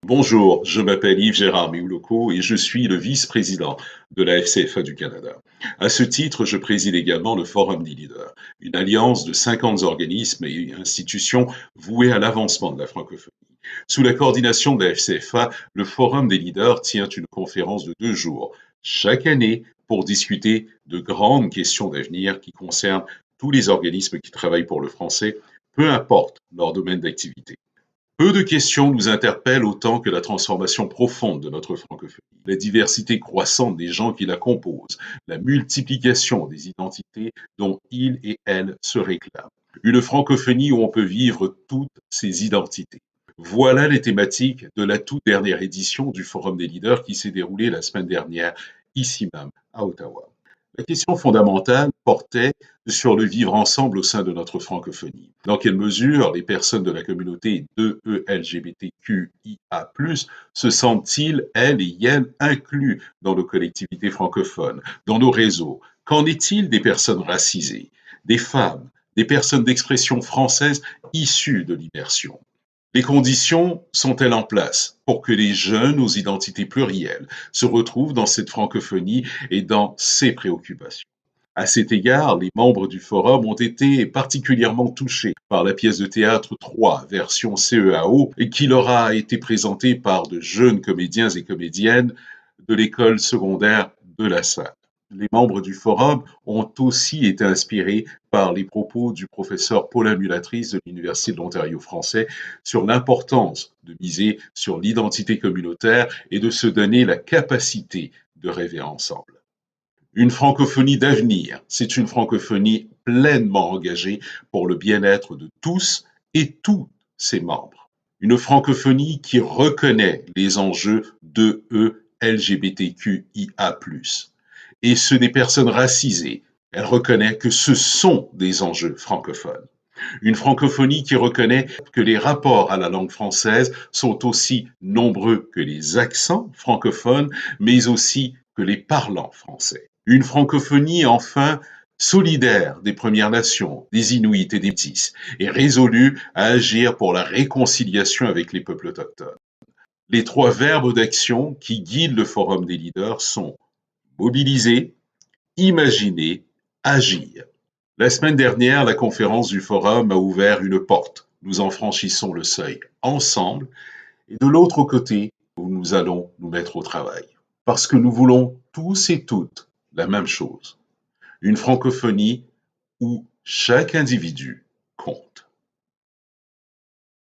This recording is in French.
Bonjour, je m'appelle Yves-Gérard Méouloko et je suis le vice-président de la FCFA du Canada. À ce titre, je préside également le Forum des leaders, une alliance de 50 organismes et institutions vouées à l'avancement de la francophonie. Sous la coordination de la FCFA, le Forum des leaders tient une conférence de 2 jours chaque année pour discuter de grandes questions d'avenir qui concernent tous les organismes qui travaillent pour le français, peu importe leur domaine d'activité. Peu de questions nous interpellent autant que la transformation profonde de notre francophonie, la diversité croissante des gens qui la composent, la multiplication des identités dont ils et elles se réclament. Une francophonie où on peut vivre toutes ces identités. Voilà les thématiques de la toute dernière édition du Forum des leaders qui s'est déroulée la semaine dernière, ici même, à Ottawa. La question fondamentale portait sur le vivre ensemble au sein de notre francophonie. Dans quelle mesure les personnes de la communauté de LGBTQIA+, se sentent-ils, elles et elles, inclus dans nos collectivités francophones, dans nos réseaux? Qu'en est-il des personnes racisées, des femmes, des personnes d'expression française issues de l'immersion? Les conditions sont-elles en place pour que les jeunes aux identités plurielles se retrouvent dans cette francophonie et dans ses préoccupations? À cet égard, les membres du forum ont été particulièrement touchés par la pièce de théâtre 3, version CEAO, et qui leur a été présentée par de jeunes comédiens et comédiennes de l'école secondaire de la Salle. Les membres du forum ont aussi été inspirés par les propos du professeur Paulin Mulatrice de l'Université de l'Ontario français sur l'importance de miser sur l'identité communautaire et de se donner la capacité de rêver ensemble. Une francophonie d'avenir, c'est une francophonie pleinement engagée pour le bien-être de tous et tous ses membres. Une francophonie qui reconnaît les enjeux de LGBTQIA+, et ceux des personnes racisées. Elle reconnaît que ce sont des enjeux francophones. Une francophonie qui reconnaît que les rapports à la langue française sont aussi nombreux que les accents francophones, mais aussi que les parlants français. Une francophonie, enfin, solidaire des Premières Nations, des Inuits et des Métis, et résolue à agir pour la réconciliation avec les peuples autochtones. Les 3 verbes d'action qui guident le Forum des leaders sont mobiliser, imaginer, agir. La semaine dernière, la conférence du Forum a ouvert une porte. Nous en franchissons le seuil ensemble. Et de l'autre côté, nous allons nous mettre au travail. Parce que nous voulons tous et toutes la même chose. Une francophonie où chaque individu